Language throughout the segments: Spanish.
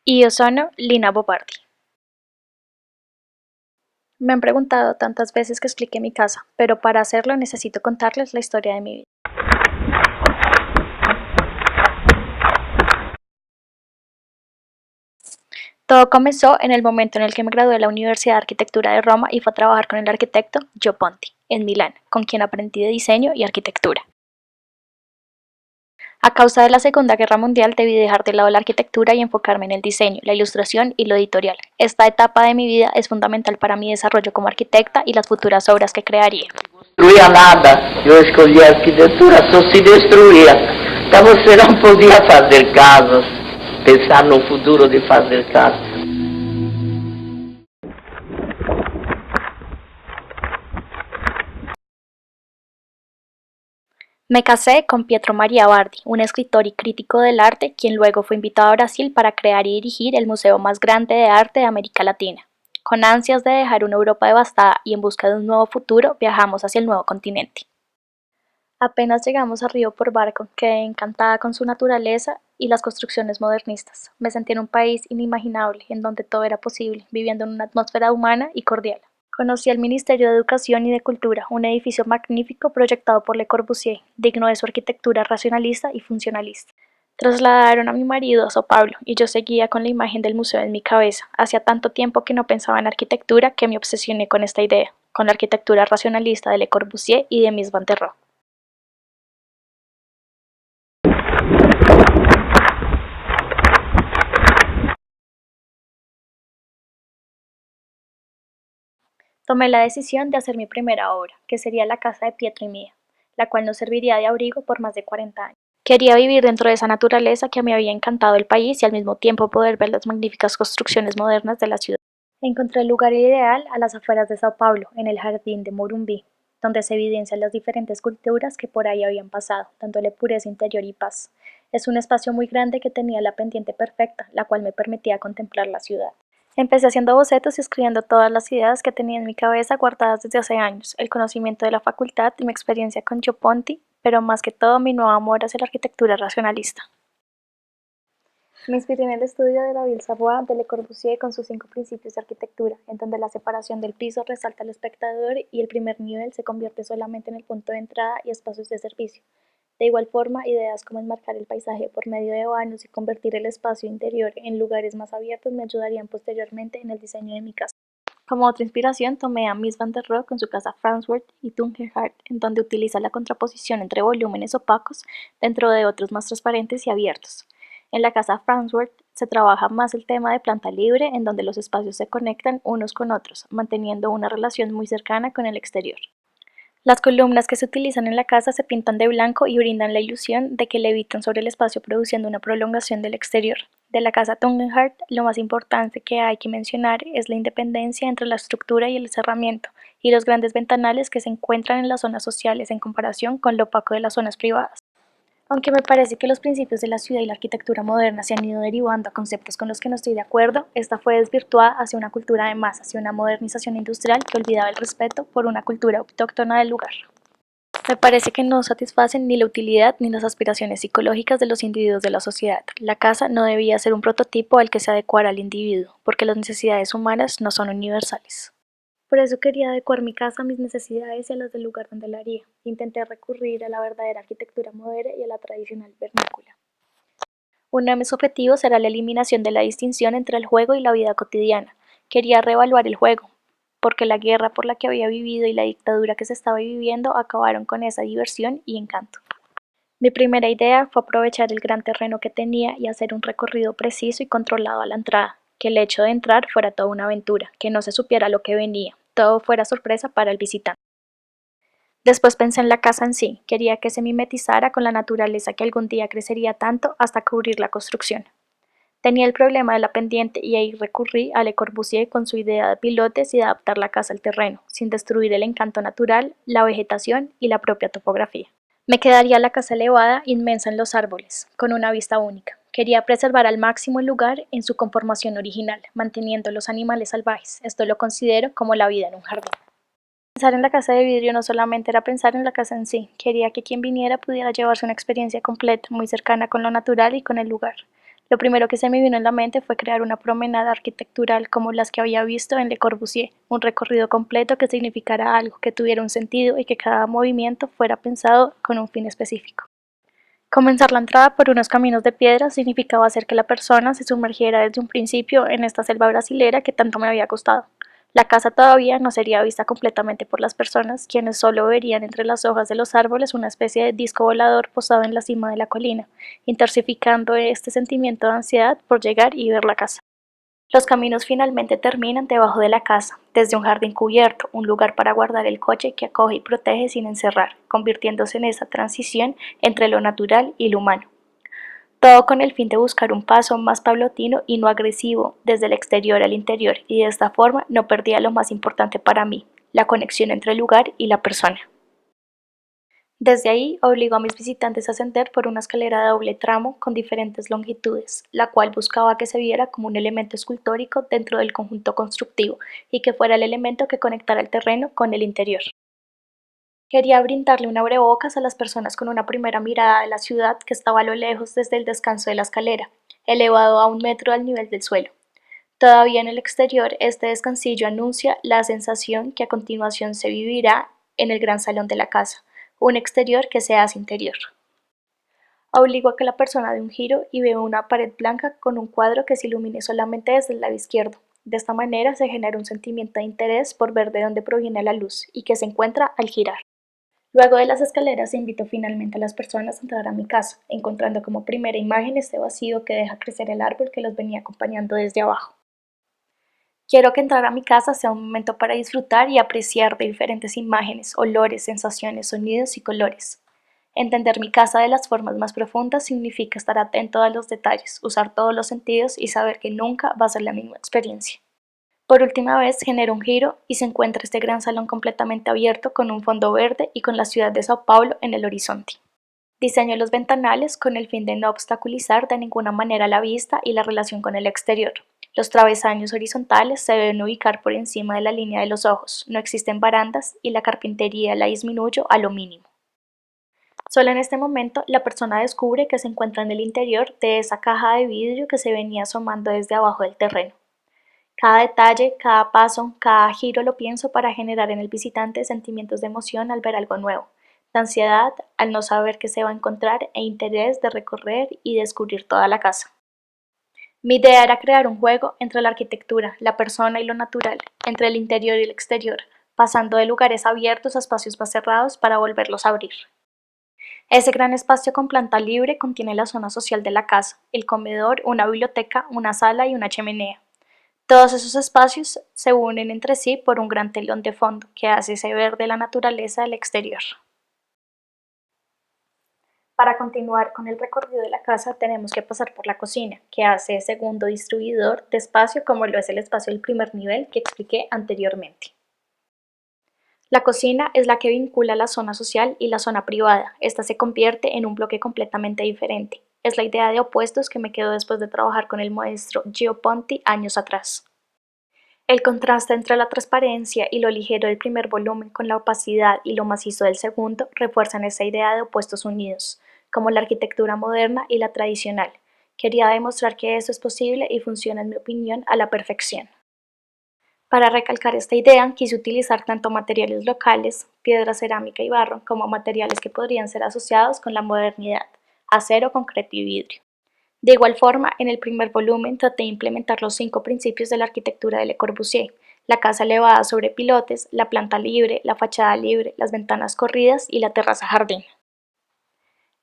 Io sono Lina Bobardi. Me han preguntado tantas veces que explique mi casa, pero para hacerlo necesito contarles la historia de mi vida. Todo comenzó en el momento en el que me gradué de la Universidad de Arquitectura de Roma y fue a trabajar con el arquitecto Gio Ponti, en Milán, con quien aprendí de diseño y arquitectura. A causa de la Segunda Guerra Mundial debí dejar de lado la arquitectura y enfocarme en el diseño, la ilustración y lo editorial. Esta etapa de mi vida es fundamental para mi desarrollo como arquitecta y las futuras obras que crearía. No construía nada, yo escogí arquitectura, só se destruía. Então você não podia fazer casas, pensar no futuro de fazer casas. Me casé con Pietro Maria Bardi, un escritor y crítico del arte, quien luego fue invitado a Brasil para crear y dirigir el museo más grande de arte de América Latina. Con ansias de dejar una Europa devastada y en busca de un nuevo futuro, viajamos hacia el nuevo continente. Apenas llegamos a Río por barco, quedé encantada con su naturaleza y las construcciones modernistas. Me sentí en un país inimaginable, en donde todo era posible, viviendo en una atmósfera humana y cordial. Conocí el Ministerio de Educación y de Cultura, un edificio magnífico proyectado por Le Corbusier, digno de su arquitectura racionalista y funcionalista. Trasladaron a mi marido a Sao Paulo y yo seguía con la imagen del museo en mi cabeza. Hacía tanto tiempo que no pensaba en arquitectura que me obsesioné con esta idea, con la arquitectura racionalista de Le Corbusier y de Mies van der Rohe. Tomé la decisión de hacer mi primera obra, que sería la casa de Pietro y mía, la cual nos serviría de abrigo por más de 40 años. Quería vivir dentro de esa naturaleza que me había encantado el país y al mismo tiempo poder ver las magníficas construcciones modernas de la ciudad. Encontré el lugar ideal a las afueras de Sao Paulo, en el jardín de Morumbi, donde se evidencian las diferentes culturas que por ahí habían pasado, dándole pureza interior y paz. Es un espacio muy grande que tenía la pendiente perfecta, la cual me permitía contemplar la ciudad. Empecé haciendo bocetos y escribiendo todas las ideas que tenía en mi cabeza guardadas desde hace años, el conocimiento de la facultad y mi experiencia con Gio Ponti, pero más que todo mi nuevo amor hacia la arquitectura racionalista. Me inspiré en el estudio de David Savoy de Le Corbusier con sus 5 principios de arquitectura, en donde la separación del piso resalta al espectador y el primer nivel se convierte solamente en el punto de entrada y espacios de servicio. De igual forma, ideas como enmarcar el paisaje por medio de vanos y convertir el espacio interior en lugares más abiertos me ayudarían posteriormente en el diseño de mi casa. Como otra inspiración, tomé a Mies van der Rohe con su casa Farnsworth y Tungenhart, en donde utiliza la contraposición entre volúmenes opacos dentro de otros más transparentes y abiertos. En la casa Farnsworth se trabaja más el tema de planta libre, en donde los espacios se conectan unos con otros, manteniendo una relación muy cercana con el exterior. Las columnas que se utilizan en la casa se pintan de blanco y brindan la ilusión de que levitan sobre el espacio produciendo una prolongación del exterior. De la casa Tungenhart, lo más importante que hay que mencionar es la independencia entre la estructura y el cerramiento, y los grandes ventanales que se encuentran en las zonas sociales en comparación con lo opaco de las zonas privadas. Aunque me parece que los principios de la ciudad y la arquitectura moderna se han ido derivando a conceptos con los que no estoy de acuerdo, esta fue desvirtuada hacia una cultura de masa, hacia una modernización industrial que olvidaba el respeto por una cultura autóctona del lugar. Me parece que no satisfacen ni la utilidad ni las aspiraciones psicológicas de los individuos de la sociedad. La casa no debía ser un prototipo al que se adecuara al individuo, porque las necesidades humanas no son universales. Por eso quería adecuar mi casa a mis necesidades y a las del lugar donde la haría. Intenté recurrir a la verdadera arquitectura moderna y a la tradicional vernácula. Uno de mis objetivos era la eliminación de la distinción entre el juego y la vida cotidiana. Quería reevaluar el juego, porque la guerra por la que había vivido y la dictadura que se estaba viviendo acabaron con esa diversión y encanto. Mi primera idea fue aprovechar el gran terreno que tenía y hacer un recorrido preciso y controlado a la entrada, que el hecho de entrar fuera toda una aventura, que no se supiera lo que venía, todo fuera sorpresa para el visitante. Después pensé en la casa en sí, quería que se mimetizara con la naturaleza que algún día crecería tanto hasta cubrir la construcción. Tenía el problema de la pendiente y ahí recurrí a Le Corbusier con su idea de pilotes y de adaptar la casa al terreno, sin destruir el encanto natural, la vegetación y la propia topografía. Me quedaría la casa elevada, inmensa en los árboles, con una vista única. Quería preservar al máximo el lugar en su conformación original, manteniendo los animales salvajes. Esto lo considero como la vida en un jardín. Pensar en la casa de vidrio no solamente era pensar en la casa en sí, quería que quien viniera pudiera llevarse una experiencia completa, muy cercana con lo natural y con el lugar. Lo primero que se me vino en la mente fue crear una promenada arquitectural como las que había visto en Le Corbusier, un recorrido completo que significara algo, que tuviera un sentido y que cada movimiento fuera pensado con un fin específico. Comenzar la entrada por unos caminos de piedra significaba hacer que la persona se sumergiera desde un principio en esta selva brasilera que tanto me había costado. La casa todavía no sería vista completamente por las personas, quienes solo verían entre las hojas de los árboles una especie de disco volador posado en la cima de la colina, intensificando este sentimiento de ansiedad por llegar y ver la casa. Los caminos finalmente terminan debajo de la casa, desde un jardín cubierto, un lugar para guardar el coche que acoge y protege sin encerrar, convirtiéndose en esa transición entre lo natural y lo humano. Todo con el fin de buscar un paso más paulatino y no agresivo desde el exterior al interior, y de esta forma no perdía lo más importante para mí, la conexión entre el lugar y la persona. Desde ahí obligó a mis visitantes a ascender por una escalera de doble tramo con diferentes longitudes, la cual buscaba que se viera como un elemento escultórico dentro del conjunto constructivo y que fuera el elemento que conectara el terreno con el interior. Quería brindarle un abrebocas a las personas con una primera mirada de la ciudad que estaba a lo lejos desde el descanso de la escalera, elevado a 1 metro al nivel del suelo. Todavía en el exterior, este descansillo anuncia la sensación que a continuación se vivirá en el gran salón de la casa, un exterior que se hace interior. Obligo a que la persona dé un giro y vea una pared blanca con un cuadro que se ilumine solamente desde el lado izquierdo. De esta manera se genera un sentimiento de interés por ver de dónde proviene la luz y que se encuentra al girar. Luego de las escaleras invito finalmente a las personas a entrar a mi casa, encontrando como primera imagen este vacío que deja crecer el árbol que los venía acompañando desde abajo. Quiero que entrar a mi casa sea un momento para disfrutar y apreciar de diferentes imágenes, olores, sensaciones, sonidos y colores. Entender mi casa de las formas más profundas significa estar atento a los detalles, usar todos los sentidos y saber que nunca va a ser la misma experiencia. Por última vez genero un giro y se encuentra este gran salón completamente abierto con un fondo verde y con la ciudad de Sao Paulo en el horizonte. Diseño los ventanales con el fin de no obstaculizar de ninguna manera la vista y la relación con el exterior. Los travesaños horizontales se deben ubicar por encima de la línea de los ojos, no existen barandas y la carpintería la disminuyo a lo mínimo. Solo en este momento la persona descubre que se encuentra en el interior de esa caja de vidrio que se venía asomando desde abajo del terreno. Cada detalle, cada paso, cada giro lo pienso para generar en el visitante sentimientos de emoción al ver algo nuevo, de ansiedad al no saber qué se va a encontrar e interés de recorrer y descubrir toda la casa. Mi idea era crear un juego entre la arquitectura, la persona y lo natural, entre el interior y el exterior, pasando de lugares abiertos a espacios más cerrados para volverlos a abrir. Ese gran espacio con planta libre contiene la zona social de la casa, el comedor, una biblioteca, una sala y una chimenea. Todos esos espacios se unen entre sí por un gran telón de fondo que hace ese ver de la naturaleza del exterior. Para continuar con el recorrido de la casa tenemos que pasar por la cocina, que hace segundo distribuidor de espacio como lo es el espacio del primer nivel que expliqué anteriormente. La cocina es la que vincula la zona social y la zona privada. Esta se convierte en un bloque completamente diferente. Es la idea de opuestos que me quedó después de trabajar con el maestro Gio Ponti años atrás. El contraste entre la transparencia y lo ligero del primer volumen con la opacidad y lo macizo del segundo refuerzan esa idea de opuestos unidos, como la arquitectura moderna y la tradicional. Quería demostrar que eso es posible y funciona, en mi opinión, a la perfección. Para recalcar esta idea, quise utilizar tanto materiales locales, piedra, cerámica y barro, como materiales que podrían ser asociados con la modernidad, acero, concreto y vidrio. De igual forma, en el primer volumen traté de implementar los 5 principios de la arquitectura de Le Corbusier: la casa elevada sobre pilotes, la planta libre, la fachada libre, las ventanas corridas y la terraza jardín.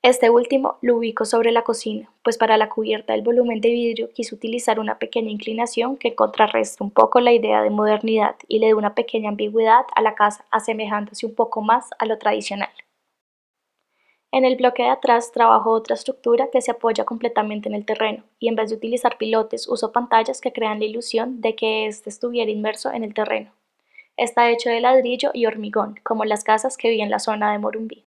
Este último lo ubico sobre la cocina, pues para la cubierta del volumen de vidrio quise utilizar una pequeña inclinación que contrarresta un poco la idea de modernidad y le dé una pequeña ambigüedad a la casa, asemejándose un poco más a lo tradicional. En el bloque de atrás trabajo otra estructura que se apoya completamente en el terreno, y en vez de utilizar pilotes uso pantallas que crean la ilusión de que éste estuviera inmerso en el terreno. Está hecho de ladrillo y hormigón, como las casas que vi en la zona de Morumbí.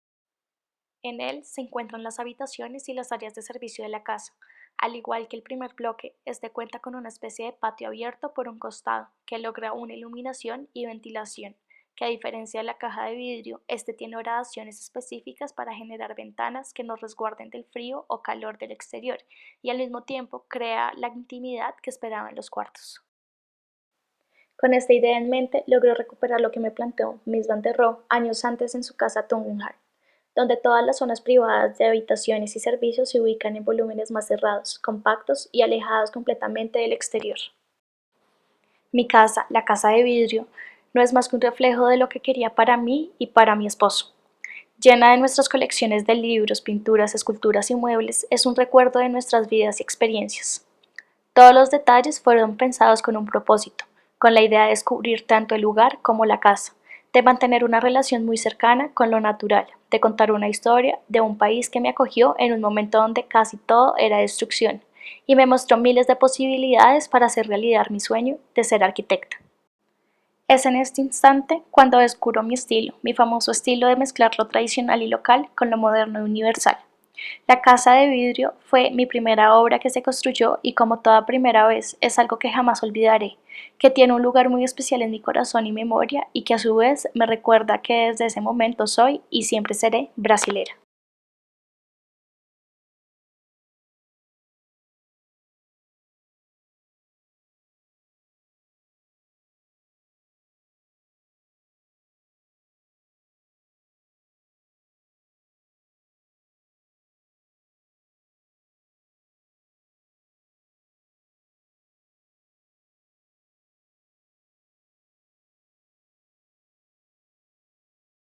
En él se encuentran las habitaciones y las áreas de servicio de la casa. Al igual que el primer bloque, este cuenta con una especie de patio abierto por un costado, que logra una iluminación y ventilación, que a diferencia de la caja de vidrio, este tiene gradaciones específicas para generar ventanas que nos resguarden del frío o calor del exterior y al mismo tiempo crea la intimidad que esperaba en los cuartos. Con esta idea en mente, logró recuperar lo que me planteó Miss Van der Rohe años antes en su casa Tungenham, donde todas las zonas privadas de habitaciones y servicios se ubican en volúmenes más cerrados, compactos y alejados completamente del exterior. Mi casa, la casa de vidrio, no es más que un reflejo de lo que quería para mí y para mi esposo. Llena de nuestras colecciones de libros, pinturas, esculturas y muebles, es un recuerdo de nuestras vidas y experiencias. Todos los detalles fueron pensados con un propósito, con la idea de descubrir tanto el lugar como la casa, de mantener una relación muy cercana con lo natural, de contar una historia de un país que me acogió en un momento donde casi todo era destrucción y me mostró miles de posibilidades para hacer realidad mi sueño de ser arquitecta. Es en este instante cuando descubro mi estilo, mi famoso estilo de mezclar lo tradicional y local con lo moderno y universal. La casa de vidrio fue mi primera obra que se construyó y como toda primera vez es algo que jamás olvidaré, que tiene un lugar muy especial en mi corazón y memoria y que a su vez me recuerda que desde ese momento soy y siempre seré brasilera.